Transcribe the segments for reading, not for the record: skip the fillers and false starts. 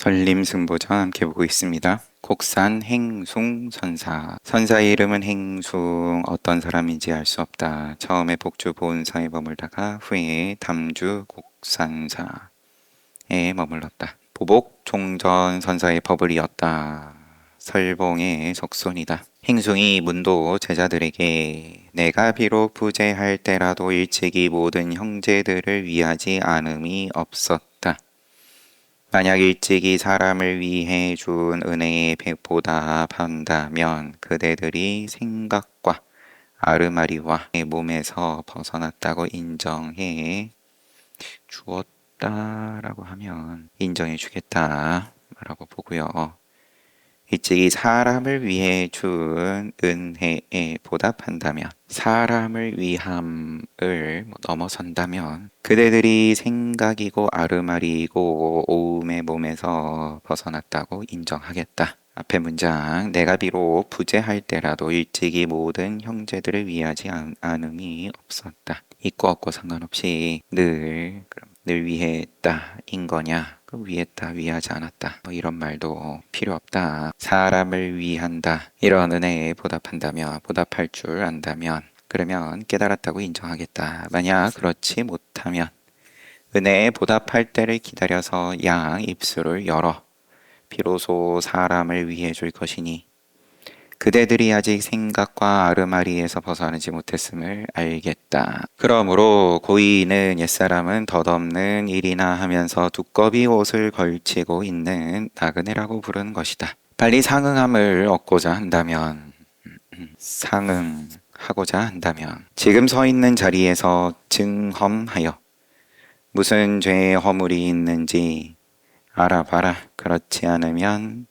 전림승보전 함께 보고 있습니다. 곡산 행숭선사. 선사의 이름은 행숭. 어떤 사람인지 알 수 없다. 처음에 복주 보은사에 머물다가 후에 담주 곡산사에 머물렀다. 보복 종전 선사의 법을 이었다. 설봉의 적손이다. 행숭이 문도 제자들에게 내가 비록 부재할 때라도 일찍이 모든 형제들을 위하지 않음이 없었다. 만약 일찍이 사람을 위해 준 은혜에 보답한다면 그대들이 생각과 아르마리와 몸에서 벗어났다고 인정해 주었다라고 하면 인정해 주겠다 라고 보고요. 일찍이 사람을 위해 준 은혜에 보답한다면, 사람을 위함을 넘어선다면 그대들이 생각이고 아르마리이고 오음의 몸에서 벗어났다고 인정하겠다. 앞에 문장, 내가 비록 부재할 때라도 일찍이 모든 형제들을 위하지 않음이 없었다. 있고 없고 상관없이 늘 위했다 인 거냐, 위했다 위하지 않았다 이런 말도 필요 없다. 사람을 위한다 이런 은혜에 보답한다면, 보답할 줄 안다면, 그러면 깨달았다고 인정하겠다. 만약 그렇지 못하면 은혜에 보답할 때를 기다려서 양 입술을 열어 비로소 사람을 위해 줄 것이니 그대들이 아직 생각과 아르마리에서 벗어나지 못했음을 알겠다. 그러므로 고인은 옛사람은 덧없는 일이나 하면서 두꺼비 옷을 걸치고 있는 나그네라고 부르는 것이다. 빨리 상응함을 얻고자 한다면, 상응하고자 한다면 지금 서 있는 자리에서 증험하여 무슨 죄의 허물이 있는지 알아봐라. 그렇지 않으면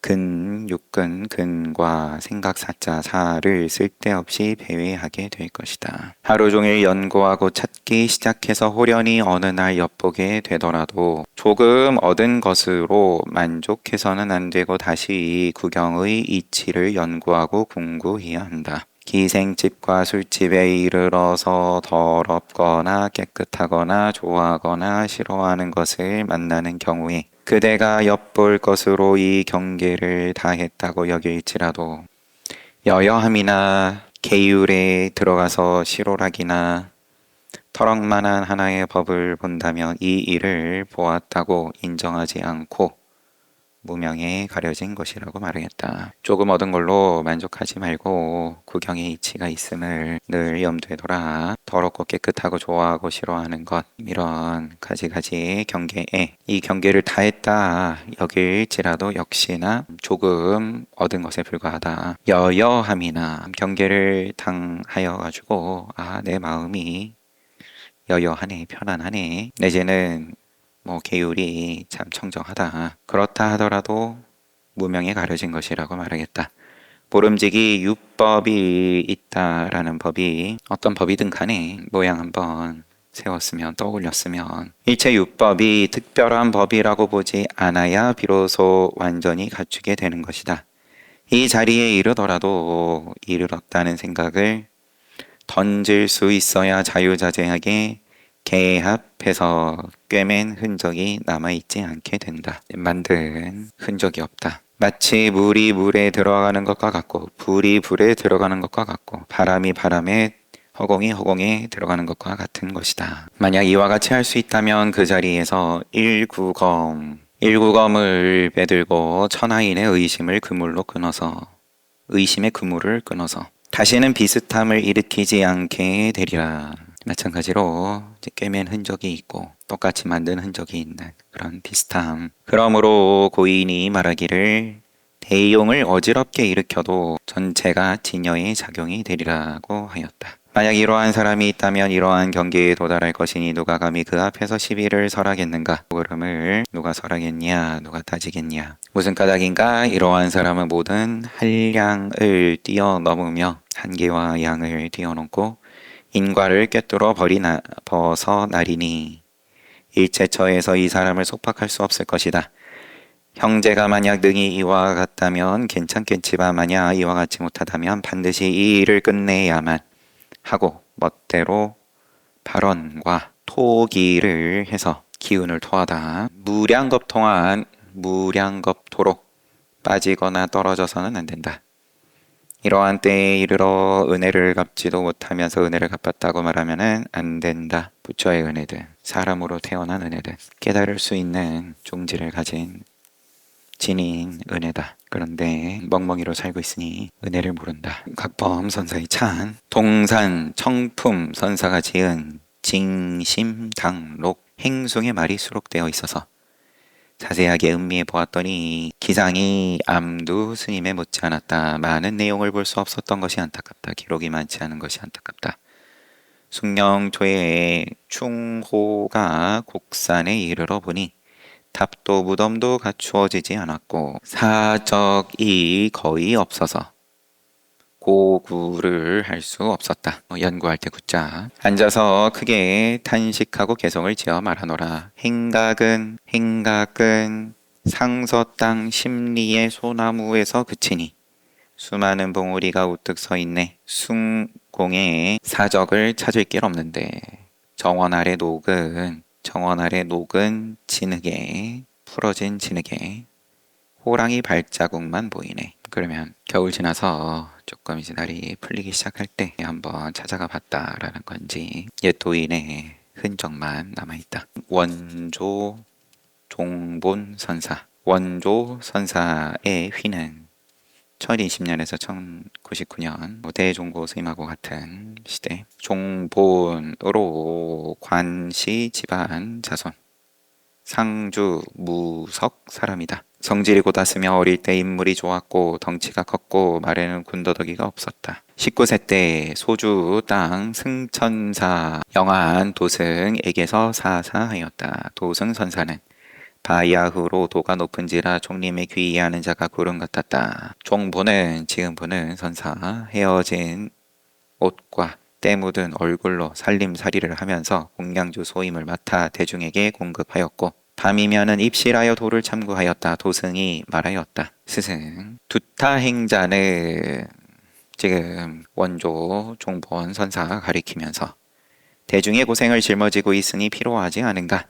육근, 근과 생각 사자 사를 쓸데없이 배회하게 될 것이다. 하루 종일 연구하고 찾기 시작해서 호련히 어느 날 엿보게 되더라도 조금 얻은 것으로 만족해서는 안 되고 다시 구경의 이치를 연구하고 궁구해야 한다. 기생집과 술집에 이르러서 더럽거나 깨끗하거나 좋아하거나 싫어하는 것을 만나는 경우에 그대가 엿볼 것으로 이 경계를 다했다고 여길지라도 여여함이나 계율에 들어가서 시로락이나 터럭만한 하나의 법을 본다면 이 일을 보았다고 인정하지 않고 무명에 가려진 것이라고 말하겠다. 조금 얻은 걸로 만족하지 말고 구경의 이치가 있음을 늘 염두에 둬라. 더럽고 깨끗하고 좋아하고 싫어하는 것, 이런 가지가지 경계에 이 경계를 다했다 여길지라도 역시나 조금 얻은 것에 불과하다. 여여함이나 경계를 당하여 가지고 내 마음이 여여하네, 편안하네, 내지는 계율이 참 청정하다. 그렇다 하더라도 무명에 가려진 것이라고 말하겠다. 보름직이 율법이 있다라는 법이 어떤 법이든 간에 모양 한번 세웠으면, 떠올렸으면 일체 율법이 특별한 법이라고 보지 않아야 비로소 완전히 갖추게 되는 것이다. 이 자리에 이르더라도 이르렀다는 생각을 던질 수 있어야 자유자재하게 개합해서 꿰맨 흔적이 남아있지 않게 된다. 만든 흔적이 없다. 마치 물이 물에 들어가는 것과 같고 불이 불에 들어가는 것과 같고 바람이 바람에 허공이 허공에 들어가는 것과 같은 것이다. 만약 이와 같이 할 수 있다면 그 자리에서 일구검을 빼들고 천하인의 의심의 그물을 끊어서 다시는 비슷함을 일으키지 않게 되리라. 마찬가지로 꿰맨 흔적이 있고 똑같이 만든 흔적이 있는 그런 비슷함. 그러므로 고인이 말하기를 대용을 어지럽게 일으켜도 전체가 진여의 작용이 되리라고 하였다. 만약 이러한 사람이 있다면 이러한 경계에 도달할 것이니 누가 감히 그 앞에서 시비를 설하겠는가? 그름을 누가 설하겠냐? 누가 따지겠냐? 무슨 까닭인가? 이러한 사람은 모든 한량을 뛰어넘으며 한계와 양을 뛰어넘고 인과를 꿰뚫어 벗어나리니 일체처에서 이 사람을 속박할 수 없을 것이다. 형제가 만약 능히 이와 같다면 괜찮겠지만 만약 이와 같지 못하다면 반드시 이 일을 끝내야만 하고 멋대로 발언과 토기를 해서 기운을 토하다 무량겁통한 무량겁토록 빠지거나 떨어져서는 안 된다. 이러한 때에 이르러 은혜를 갚지도 못하면서 은혜를 갚았다고 말하면은 안 된다. 부처의 은혜든 사람으로 태어난 은혜든 깨달을 수 있는 종지를 가진 진인 은혜다. 그런데 멍멍이로 살고 있으니 은혜를 모른다. 각범 선사의 찬 동산 청품 선사가 지은 징심당록 행송의 말이 수록되어 있어서 자세하게 음미해 보았더니 기상이 암두 스님에 못지않았다. 많은 내용을 볼 수 없었던 것이 안타깝다. 기록이 많지 않은 것이 안타깝다. 숭령 초에 충호가 곡산에 이르러 보니 답도 무덤도 갖추어지지 않았고 사적이 거의 없어서 고구를 할 수 없었다. 연구할 때 굿자 앉아서 크게 탄식하고 개성을 지어 말하노라. 행각은 상서 땅 심리의 소나무에서 그치니 수많은 봉우리가 우뚝 서 있네. 숭공의 사적을 찾을 길 없는데 정원 아래 녹은 진흙에 풀어진 진흙에 호랑이 발자국만 보이네. 그러면 겨울 지나서 조금 이제 날이 풀리기 시작할 때 한번 찾아가 봤다라는 건지 옛 도인의 흔적만 남아있다. 원조 종본 선사. 원조 선사의 휘는 1020년에서 1099년 대종고 스님하고 같은 시대. 종본으로 관시 집안 자손. 상주 무석 사람이다. 성질이 곧았으며 어릴 때 인물이 좋았고 덩치가 컸고 말에는 군더더기가 없었다. 19세 때 소주 땅 승천사 영한 도승에게서 사사하였다. 도승 선사는 바야흐로 도가 높은지라 종림에 귀의하는 자가 구름 같았다. 종보는 지금 보는 선사 헤어진 옷과 때 묻은 얼굴로 살림살이를 하면서 공양주 소임을 맡아 대중에게 공급하였고 밤이면은 입실하여 도를 참고하였다. 도승이 말하였다. 스승 두타행자는 지금 원조 종본 선사가 가리키면서 대중의 고생을 짊어지고 있으니 피로하지 않은가?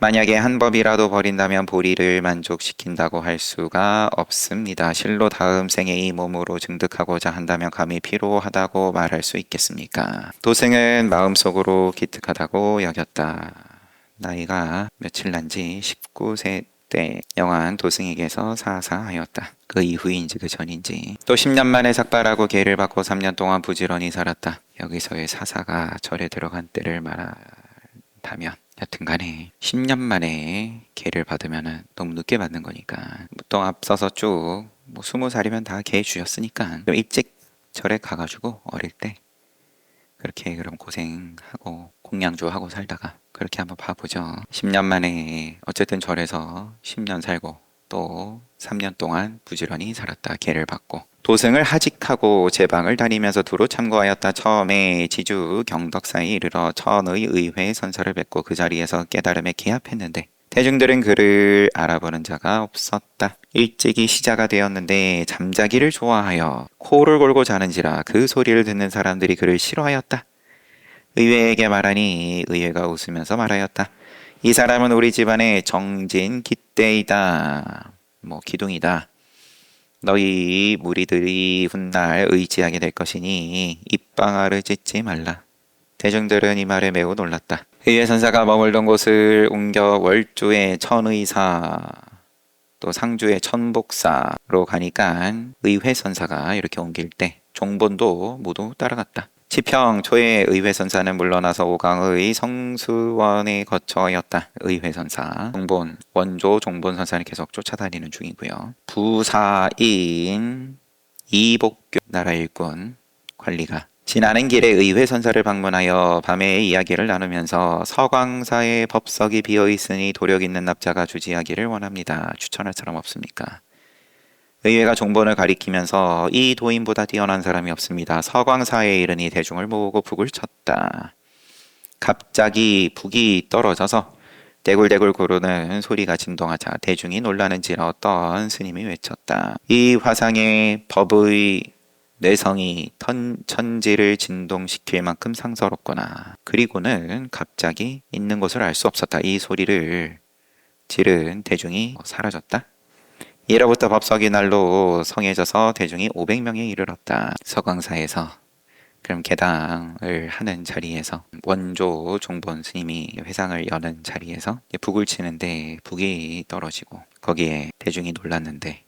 만약에 한 법이라도 버린다면 보리를 만족시킨다고 할 수가 없습니다. 실로 다음 생에 이 몸으로 증득하고자 한다면 감히 피로하다고 말할 수 있겠습니까? 도승은 마음속으로 기특하다고 여겼다. 나이가 며칠 난지 19세 때 영한 도승에게서 사사하였다. 그 이후인지 그 전인지 또 10년 만에 삭발하고 계를 받고 3년 동안 부지런히 살았다. 여기서의 사사가 절에 들어간 때를 말한다면 여튼간에 10년 만에 계를 받으면 너무 늦게 받는 거니까 보통 앞서서 쭉 20살이면 다 계 주였으니까 일찍 절에 가가지고 어릴 때 그렇게 그럼 고생하고 공양주하고 살다가 그렇게 한번 봐보죠. 10년 만에 어쨌든 절에서 10년 살고 또 3년 동안 부지런히 살았다. 계를 받고 도승을 하직하고 제방을 다니면서 두루 참고하였다. 처음에 지주 경덕사에 이르러 천의 의회 선사를 뵙고 그 자리에서 깨달음에 기합했는데 대중들은 그를 알아보는 자가 없었다. 일찍이 시자가 되었는데 잠자기를 좋아하여 코를 골고 자는지라 그 소리를 듣는 사람들이 그를 싫어하였다. 의회에게 말하니 의회가 웃으면서 말하였다. 이 사람은 우리 집안의 정진 기대이다. 기둥이다. 너희 무리들이 훗날 의지하게 될 것이니 입방아를 찢지 말라. 대중들은 이 말에 매우 놀랐다. 의회 선사가 머물던 곳을 옮겨 월주의 천의사 또 상주의 천복사로 가니까 의회 선사가 이렇게 옮길 때 종본도 모두 따라갔다. 치평 초에 의회 선사는 물러나서 오강의 성수원에 거처하였다. 의회 선사 종본 원조 종본 선사는 계속 쫓아다니는 중이고요. 부사인 이복교 나라 일꾼 관리가 지나는 길에 의회 선사를 방문하여 밤에 이야기를 나누면서 서광사의 법석이 비어있으니 도력 있는 납자가 주지하기를 원합니다. 추천할 사람 없습니까? 의회가 종본을 가리키면서 이 도인보다 뛰어난 사람이 없습니다. 서광사에 이르니 대중을 모으고 북을 쳤다. 갑자기 북이 떨어져서 대굴대굴 구르는 소리가 진동하자 대중이 놀라는지라 어떤 스님이 외쳤다. 이 화상의 법의 뇌성이 천지를 진동시킬 만큼 상서롭구나. 그리고는 갑자기 있는 곳을 알 수 없었다. 이 소리를 지른 대중이 사라졌다. 이로부터 법석이 날로 성해져서 대중이 500명에 이르렀다. 서광사에서 그럼 개당을 하는 자리에서 원조 종본 스님이 회상을 여는 자리에서 북을 치는데 북이 떨어지고 거기에 대중이 놀랐는데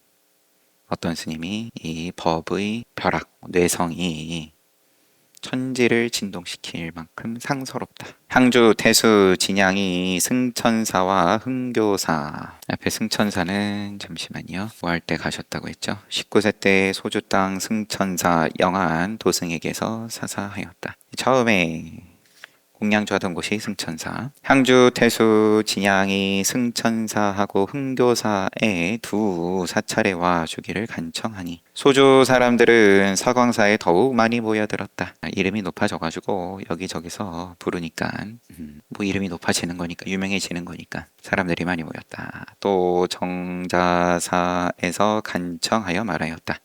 어떤 스님이 이 법의 벼락, 뇌성이 천지를 진동시킬 만큼 상서롭다. 항주 태수 진양이 승천사와 흥교사. 앞에 승천사는 잠시만요. 뭐 할 때 가셨다고 했죠? 19세 때 소주 땅 승천사 영안 도승에게서 사사하였다. 처음에 공양주하던 곳이 승천사. 항주 태수 진양이 승천사하고 흥교사에 두 사찰에 주기를 간청하니 소주 사람들은 서광사에 더욱 많이 모여들었다. 이름이 높아져가지고 여기저기서 부르니까 뭐 이름이 높아지는 거니까 유명해지는 거니까 사람들이 많이 모였다. 또 정자사에서 간청하여 말하였다.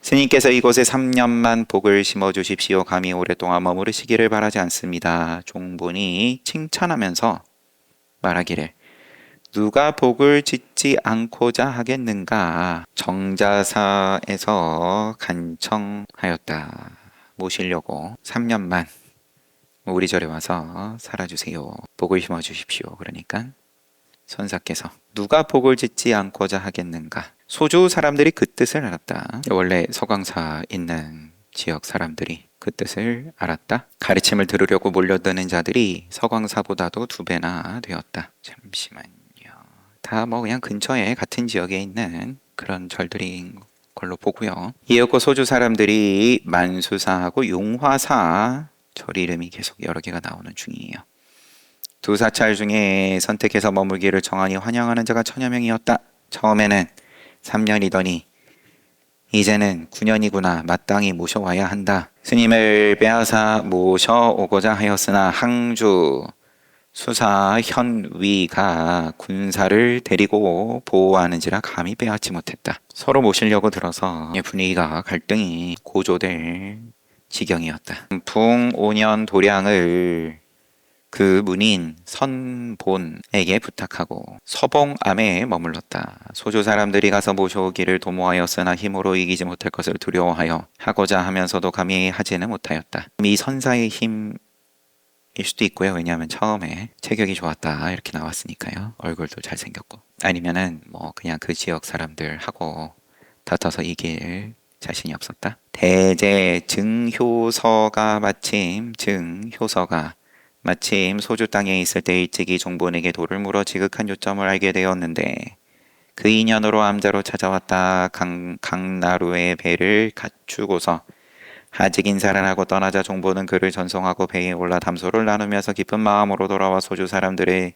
스님께서 이곳에 3년만 복을 심어주십시오. 감히 오랫동안 머무르시기를 바라지 않습니다. 종본이 칭찬하면서 말하기를 누가 복을 짓지 않고자 하겠는가. 정자사에서 간청하였다. 모시려고 3년만 우리 절에 와서 살아주세요. 복을 심어주십시오. 그러니까 선사께서 누가 복을 짓지 않고자 하겠는가. 소주 사람들이 그 뜻을 알았다. 원래 서광사 있는 지역 사람들이 그 뜻을 알았다. 가르침을 들으려고 몰려드는 자들이 서광사보다도 2배나 되었다. 잠시만요. 다 뭐 그냥 근처에 같은 지역에 있는 그런 절들인 걸로 보고요. 이윽고 소주 사람들이 만수사하고 용화사 절 이름이 계속 여러 개가 나오는 중이에요. 두 사찰 중에 선택해서 머물기를 정하니 환영하는 자가 1000여 명이었다. 처음에는 3년이더니 이제는 9년이구나. 마땅히 모셔와야 한다. 스님을 빼앗아 모셔오고자 하였으나 항주 수사 현위가 군사를 데리고 보호하는지라 감히 빼앗지 못했다. 서로 모시려고 들어서 분위기가 갈등이 고조될 지경이었다. 풍 5년 도량을 그 문인 선본에게 부탁하고 서봉암에 머물렀다. 소조 사람들이 가서 모셔오기를 도모하였으나 힘으로 이기지 못할 것을 두려워하여 하고자 하면서도 감히 하지는 못하였다. 이 선사의 힘일 수도 있고요. 왜냐하면 처음에 체격이 좋았다 이렇게 나왔으니까요. 얼굴도 잘생겼고 아니면은 뭐 그냥 그 지역 사람들하고 다퉈서 이길 자신이 없었다. 대제 증효서가 마침 소주 땅에 있을 때 일찍이 종본에게 돌을 물어 지극한 요점을 알게 되었는데 그 인연으로 암자로 찾아왔다. 강나루의 배를 갖추고서 아직 인사를 하고 떠나자 종본은 그를 전송하고 배에 올라 담소를 나누면서 기쁜 마음으로 돌아와 소주 사람들의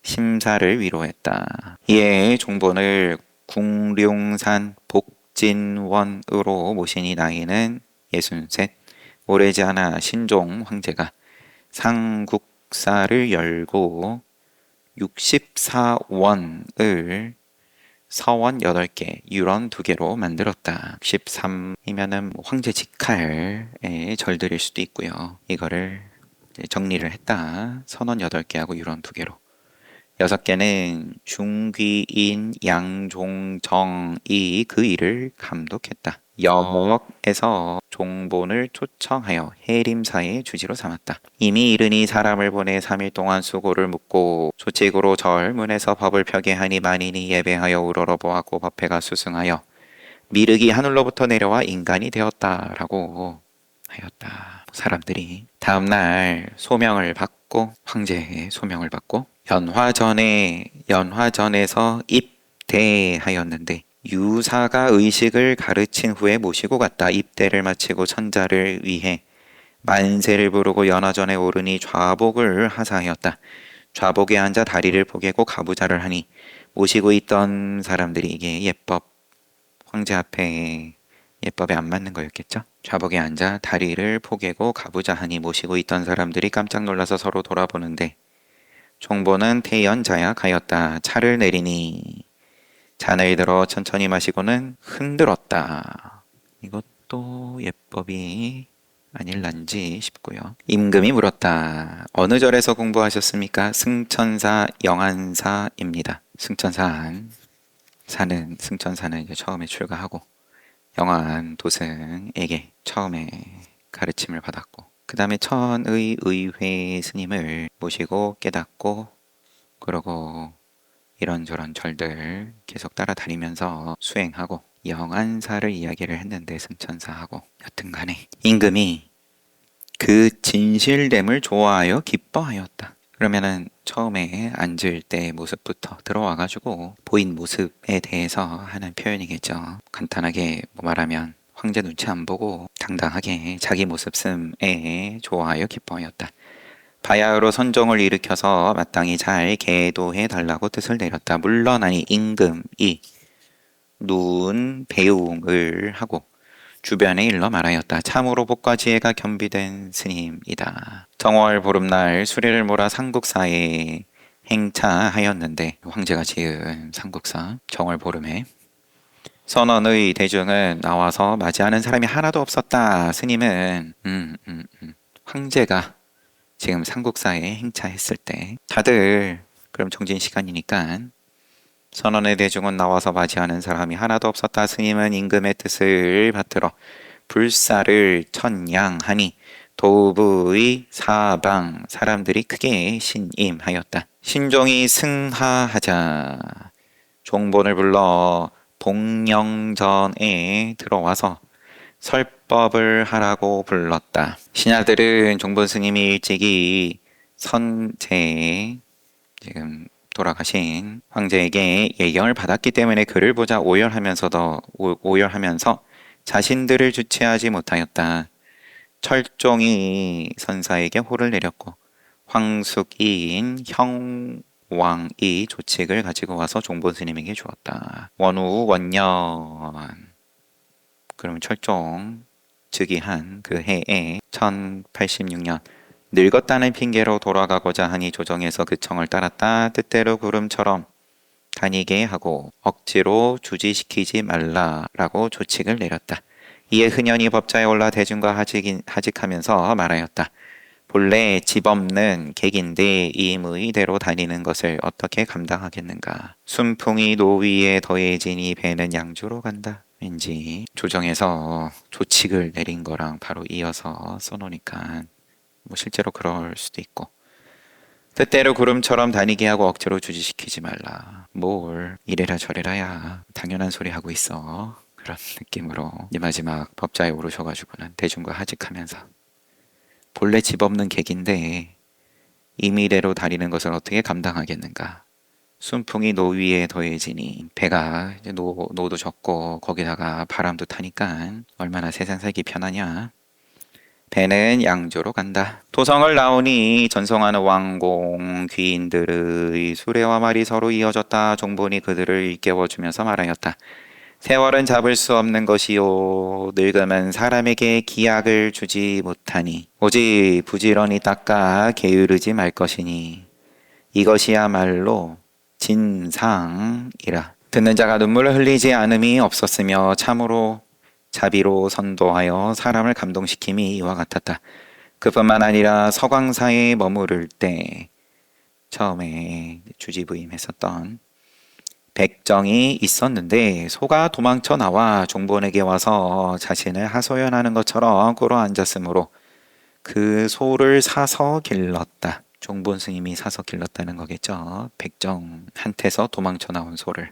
심사를 위로했다. 이에 종본을 궁룡산 복진원으로 모시니 나이는 63. 오래지 않아 신종 황제가 상국사를 열고 64원을 서원 8개, 유런 2개로 만들었다. 63이면은 황제 직할의 절들일 수도 있고요. 이거를 정리를 했다. 선원 8개하고 유런 2개로. 6개는 중귀인 양종정이 그 일을 감독했다. 역에서 종본을 초청하여 해림사의 주지로 삼았다. 이미 이르니 사람을 보내 3일 동안 수고를 묻고 조칙으로 절문에서 법을 펴게 하니 만인이 예배하여 우러러보았고 법회가 수승하여 미륵이 하늘로부터 내려와 인간이 되었다라고 하였다. 사람들이 다음날 소명을 받고 황제의 소명을 받고 연화전에서 입대하였는데 유사가 의식을 가르친 후에 모시고 갔다. 입대를 마치고 천자를 위해 만세를 부르고 연화전에 오르니 좌복을 하사하였다. 좌복에 앉아 다리를 포개고 가부좌를 하니 모시고 있던 사람들이 이게 예법 황제 앞에 예법에 안 맞는 거였겠죠. 좌복에 앉아 다리를 포개고 가부좌하니 모시고 있던 사람들이 깜짝 놀라서 서로 돌아보는데 종보는 태연자약하였다. 차를 내리니 잔을 들어 천천히 마시고는 흔들었다. 이것도 예법이 아닐란지 싶고요. 임금이 물었다. 어느 절에서 공부하셨습니까? 승천사 영한사입니다. 승천사는 이제 처음에 출가하고 영한 도승에게 처음에 가르침을 받았고 그 다음에 천의 의회 스님을 모시고 깨닫고 그러고 이런저런 절들 계속 따라다니면서 수행하고 영한사를 이야기를 했는데 승천사하고 여튼간에 임금이 그 진실됨을 좋아하여 기뻐하였다. 그러면은 처음에 앉을 때 모습부터 들어와가지고 보인 모습에 대해서 하는 표현이겠죠. 간단하게 말하면 황제 눈치 안 보고 당당하게 자기 모습 씀에 좋아하여 기뻐하였다. 바야흐로 선종을 일으켜서 마땅히 잘 계도해 달라고 뜻을 내렸다. 물러나니 임금이 눈 배웅을 하고 주변에 일러 말하였다. 참으로 복과 지혜가 겸비된 스님이다. 정월 보름날 수레를 몰아 삼국사에 행차하였는데 황제가 지은 삼국사 정월 보름에 선원의 대중은 나와서 맞이하는 사람이 하나도 없었다. 스님은 황제가 지금 삼국사에 행차했을 때 다들 그럼 정진 시간이니까 선원의 대중은 나와서 맞이하는 사람이 하나도 없었다. 스님은 임금의 뜻을 받들어 불사를 천양하니 도부의 사방 사람들이 크게 신임하였다. 신종이 승하하자 종본을 불러 복령전에 들어와서 설법을 하라고 불렀다. 신하들은 종본 스님이 일찍이 선제 지금 돌아가신 황제에게 예경을 받았기 때문에 그를 보자 오열하면서 자신들을 주체하지 못하였다. 철종이 선사에게 호를 내렸고 황숙인 형왕이 조칙을 가지고 와서 종본 스님에게 주었다. 원우 원년 그러면 철종 즉위한 그 해에 1086년 늙었다는 핑계로 돌아가고자 하니 조정에서 그 청을 따랐다. 뜻대로 구름처럼 다니게 하고 억지로 주지시키지 말라라고 조칙을 내렸다. 이에 흔연히 법자에 올라 대중과 하직하면서 말하였다. 본래 집 없는 객인데 임의대로 다니는 것을 어떻게 감당하겠는가. 순풍이 노위에 더해지니 배는 양주로 간다. 왠지 조정에서 조칙을 내린 거랑 바로 이어서 써놓으니까 뭐 실제로 그럴 수도 있고 뜻대로 구름처럼 다니게 하고 억지로 주지시키지 말라. 뭘 이래라 저래라야 당연한 소리 하고 있어. 그런 느낌으로 이제 마지막 법자에 오르셔가지고는 대중과 하직하면서 본래 집 없는 객인데 임의대로 다니는 것을 어떻게 감당하겠는가. 순풍이 노위에 더해지니 배가 이제 노도 적고 거기다가 바람도 타니까 얼마나 세상 살기 편하냐. 배는 양조로 간다. 도성을 나오니 전성하는 왕공 귀인들의 수레와 말이 서로 이어졌다. 종본이 그들을 일깨워주면서 말하였다. 세월은 잡을 수 없는 것이요 늙으면 사람에게 기약을 주지 못하니 오직 부지런히 닦아 게으르지 말 것이니 이것이야말로 진상이라. 듣는 자가 눈물을 흘리지 않음이 없었으며 참으로 자비로 선도하여 사람을 감동시킴이 이와 같았다. 그뿐만 아니라 서광사에 머무를 때 처음에 주지부임했었던 백정이 있었는데 소가 도망쳐 나와 종본에게 와서 자신을 하소연하는 것처럼 꿇어 앉았으므로 그 소를 사서 길렀다. 종본 스님이 사서 길렀다는 거겠죠. 백정한테서 도망쳐 나온 소를.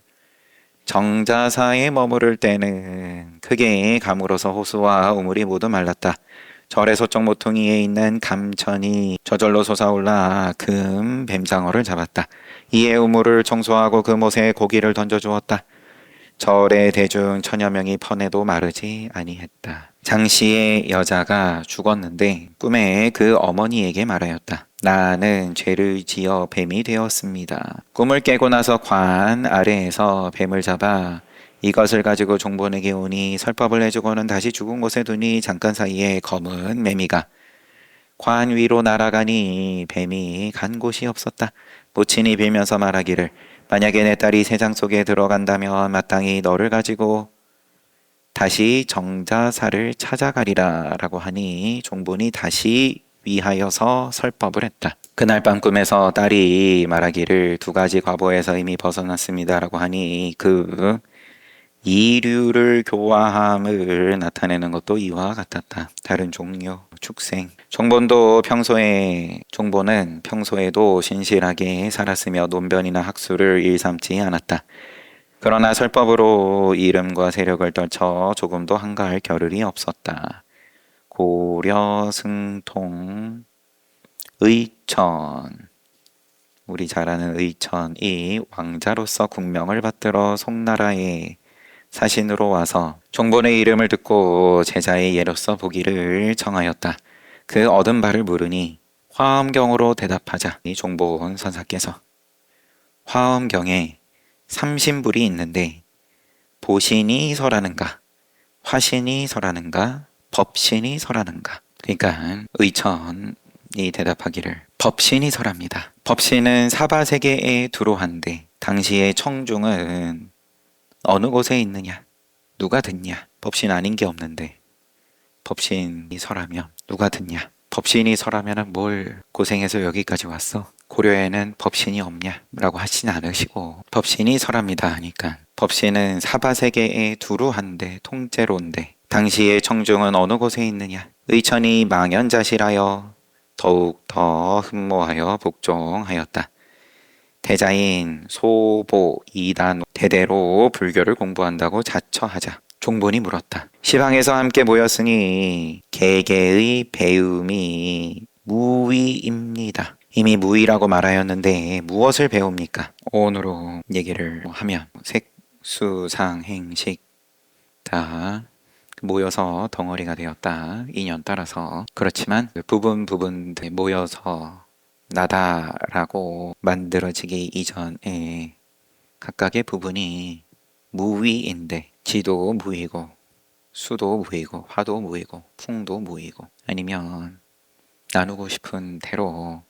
정자사에 머무를 때는 크게 가물어서 호수와 우물이 모두 말랐다. 절의 서쪽 모퉁이에 있는 감천이 저절로 솟아올라 금 뱀장어를 잡았다. 이에 우물을 청소하고 그 못에 고기를 던져주었다. 절의 대중 천여 명이 퍼내도 마르지 아니했다. 장씨의 여자가 죽었는데 꿈에 그 어머니에게 말하였다. 나는 죄를 지어 뱀이 되었습니다. 꿈을 깨고 나서 관 아래에서 뱀을 잡아 이것을 가지고 종본에게 오니 설법을 해주고는 다시 죽은 곳에 두니 잠깐 사이에 검은 매미가 관 위로 날아가니 뱀이 간 곳이 없었다. 모친이 빌면서 말하기를 만약에 내 딸이 세상 속에 들어간다면 마땅히 너를 가지고 다시 정자사를 찾아가리라 라고 하니 종본이 다시 위하여서 설법을 했다. 그날 밤 꿈에서 딸이 말하기를 두 가지 과보에서 이미 벗어났습니다 라고 하니 그 이류를 교화함을 나타내는 것도 이와 같았다. 다른 종류, 축생. 종본은 평소에도 신실하게 살았으며 논변이나 학술을 일삼지 않았다. 그러나 설법으로 이름과 세력을 떨쳐 조금도 한가할 겨를이 없었다. 고려, 승통, 의천, 우리 잘 아는 의천이 왕자로서 국명을 받들어 송나라에 사신으로 와서 종본의 이름을 듣고 제자의 예로서 보기를 청하였다. 그 얻은 바를 물으니 화엄경으로 대답하자 이 종본 선사께서 화엄경에 삼신불이 있는데 보신이 설하는가, 화신이 설하는가, 법신이 설하는가. 그러니까 의천이 대답하기를 법신이 설합니다. 법신은 사바세계에 두루한데 당시의 청중은 어느 곳에 있느냐? 누가 듣냐? 법신 아닌 게 없는데 법신이 설하면 누가 듣냐? 법신이 설하면 뭘 고생해서 여기까지 왔어? 고려에는 법신이 없냐? 라고 하진 않으시고 법신이 설합니다 하니까 법신은 사바세계에 두루한데 통째로인데 당시의 청중은 어느 곳에 있느냐? 의천이 망연자실하여 더욱 더 흠모하여 복종하였다. 대자인 소보 이단 대대로 불교를 공부한다고 자처하자 종본이 물었다. 시방에서 함께 모였으니 개개의 배움이 무위입니다. 이미 무위라고 말하였는데 무엇을 배웁니까? 오온으로 얘기를 하면 색수상행식 다 모여서 덩어리가 되었다. 인연 따라서. 그렇지만 부분들 모여서 나다라고 만들어지기 이전에 각각의 부분이 무위인데 지도 무위고 수도 무위고 화도 무위고 풍도 무위고 아니면 나누고 싶은 대로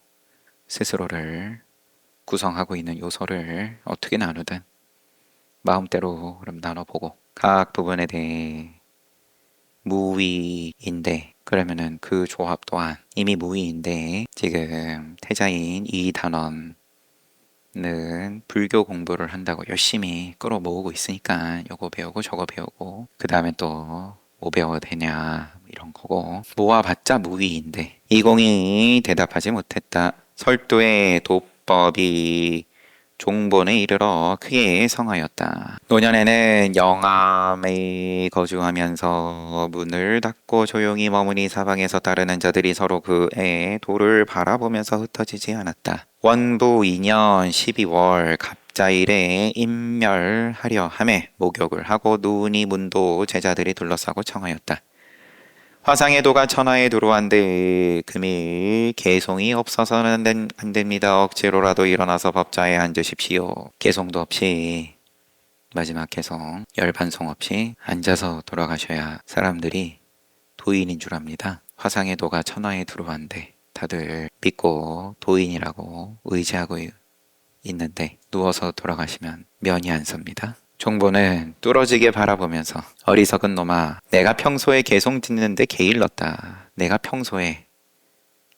스스로를 구성하고 있는 요소를 어떻게 나누든 마음대로 그럼 나눠보고 각 부분에 대해 무위인데 그러면은 그 조합 또한 이미 무위인데 지금 태자인 이단원은 불교 공부를 한다고 열심히 끌어모으고 있으니까 요거 배우고 저거 배우고 그 다음에 또 뭐 배워야 되냐 이런 거고 모아봤자 무위인데 이공이 대답하지 못했다. 설도의 도법이 종본에 이르러 크게 성하였다. 노년에는 영암에 거주하면서 문을 닫고 조용히 머무니 사방에서 따르는 자들이 서로 그의 도를 바라보면서 흩어지지 않았다. 원부 2년 12월 갑자일에 인멸하려 함에 목욕을 하고 누우니 문도 제자들이 둘러싸고 청하였다. 화상의 도가 천하에 들어왔는데 금일 개송이 없어서는 안 됩니다. 억지로라도 일어나서 법좌에 앉으십시오. 개송도 없이 마지막 개송 열반송 없이 앉아서 돌아가셔야 사람들이 도인인 줄 압니다. 화상의 도가 천하에 들어왔는데 다들 믿고 도인이라고 의지하고 있는데 누워서 돌아가시면 면이 안 섭니다. 종본은 뚫어지게 바라보면서 어리석은 놈아 내가 평소에 개송 짓는데 게을렀다. 내가 평소에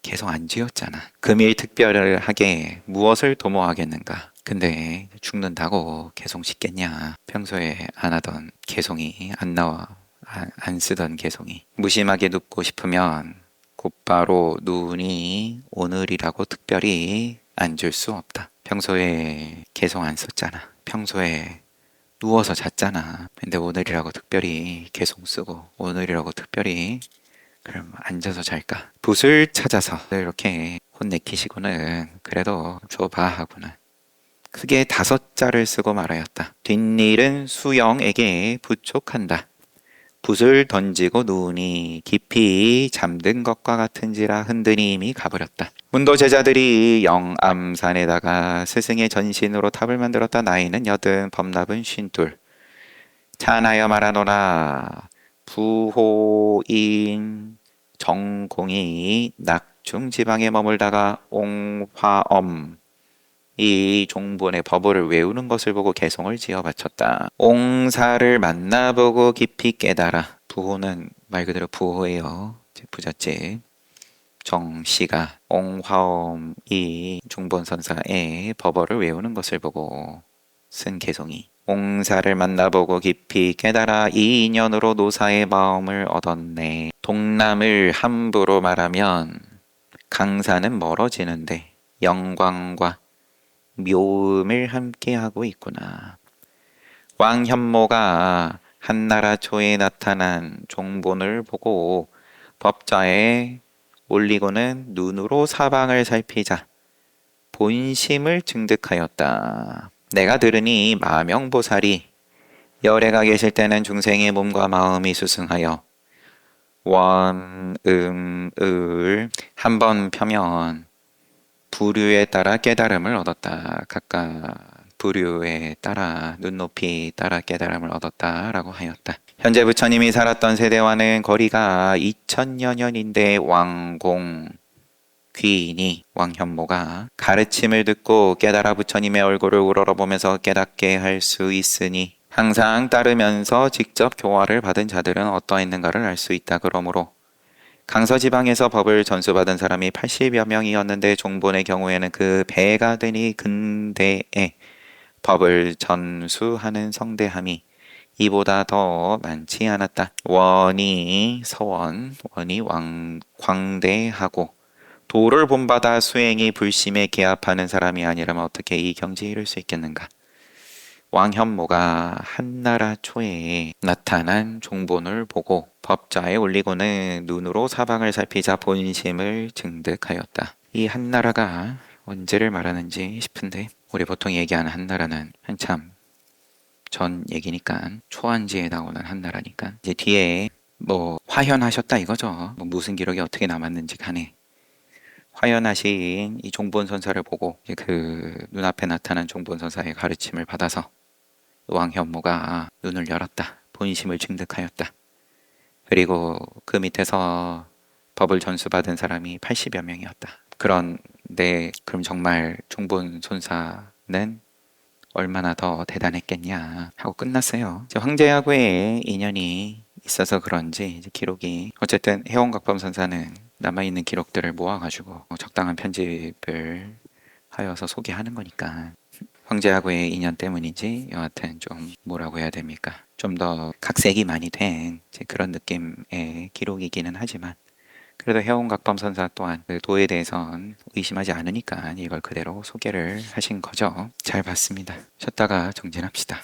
개송 안 지었잖아. 금일 특별하게 무엇을 도모하겠는가. 근데 죽는다고 개송 짓겠냐. 평소에 안 하던 개송이 안 나와 안 쓰던 개송이 무심하게 눕고 싶으면 곧바로 눈이 오늘이라고 특별히 앉을 수 없다. 평소에 개송 안 썼잖아. 평소에 누워서 잤잖아. 근데 오늘이라고 특별히 개송 쓰고 오늘이라고 특별히 그럼 앉아서 잘까? 붓을 찾아서 이렇게 혼내키시고는 그래도 줘봐 하고는 크게 5자를 쓰고 말하였다. 뒷일은 수영에게 부촉한다. 붓을 던지고 누우니 깊이 잠든 것과 같은지라 흔드니 이미 가버렸다. 문도 제자들이 영암산에다가 스승의 전신으로 탑을 만들었다. 나이는 80, 법납은 52. 찬하여 말하노라. 부호인 정공이 낙중 지방에 머물다가 옹화엄 이 종본의 법을 외우는 것을 보고 개송을 지어 바쳤다. 옹사를 만나보고 깊이 깨달아. 부호는 말 그대로 부호예요. 부잣집. 정씨가 옹화엄이 중본선사의 법어를 외우는 것을 보고 쓴 개송이. 옹사를 만나보고 깊이 깨달아 이 인연으로 노사의 마음을 얻었네. 동남을 함부로 말하면 강사는 멀어지는데 영광과 묘음을 함께하고 있구나. 왕현모가 한나라 초에 나타난 종본을 보고 법좌에 올리고는 눈으로 사방을 살피자 본심을 증득하였다. 내가 들으니 마명보살이 열애가 계실 때는 중생의 몸과 마음이 수승하여 원, 을 한 번 펴면 부류에 따라 깨달음을 얻었다. 각각 부류에 따라 눈높이 따라 깨달음을 얻었다라고 하였다. 현재 부처님이 살았던 세대와는 거리가 2000여 년인데 왕공 귀인이 왕현모가 가르침을 듣고 깨달아 부처님의 얼굴을 우러러보면서 깨닫게 할 수 있으니 항상 따르면서 직접 교화를 받은 자들은 어떠했는가를 알 수 있다. 그러므로 강서지방에서 법을 전수받은 사람이 80여 명이었는데 종본의 경우에는 그 배가 되니 근대에 법을 전수하는 성대함이 이보다 더 많지 않았다. 원이 서원, 원이 광대하고 도를 본받아 수행이 불심에 개합하는 사람이 아니라면 어떻게 이 경지에 이를 수 있겠는가? 왕현모가 한나라 초에 나타난 종본을 보고 법좌에 올리고는 눈으로 사방을 살피자 본심을 증득하였다. 이 한나라가 언제를 말하는지 싶은데 우리 보통 얘기하는 한나라는 한참 전 얘기니까 초안지에 나오는 한나라니까 이제 뒤에 뭐 화현하셨다 이거죠. 뭐 무슨 기록이 어떻게 남았는지 간에 화현하신 이 종본선사를 보고 이제 그 눈앞에 나타난 종본선사의 가르침을 받아서 왕현모가 눈을 열었다. 본심을 증득하였다. 그리고 그 밑에서 법을 전수받은 사람이 80여 명이었다. 그런데 그럼 정말 종본손사는 얼마나 더 대단했겠냐 하고 끝났어요. 이제 황제하고의 인연이 있어서 그런지 이제 기록이 어쨌든 해원각범선사는 남아있는 기록들을 모아가지고 적당한 편집을 하여서 소개하는 거니까 황제하고의 인연 때문인지 여하튼 좀 뭐라고 해야 됩니까? 좀 더 각색이 많이 된 그런 느낌의 기록이기는 하지만 그래도 해원각범선사 또한 그 도에 대해선 의심하지 않으니까 이걸 그대로 소개를 하신 거죠. 잘 봤습니다. 쉬었다가 정진합시다.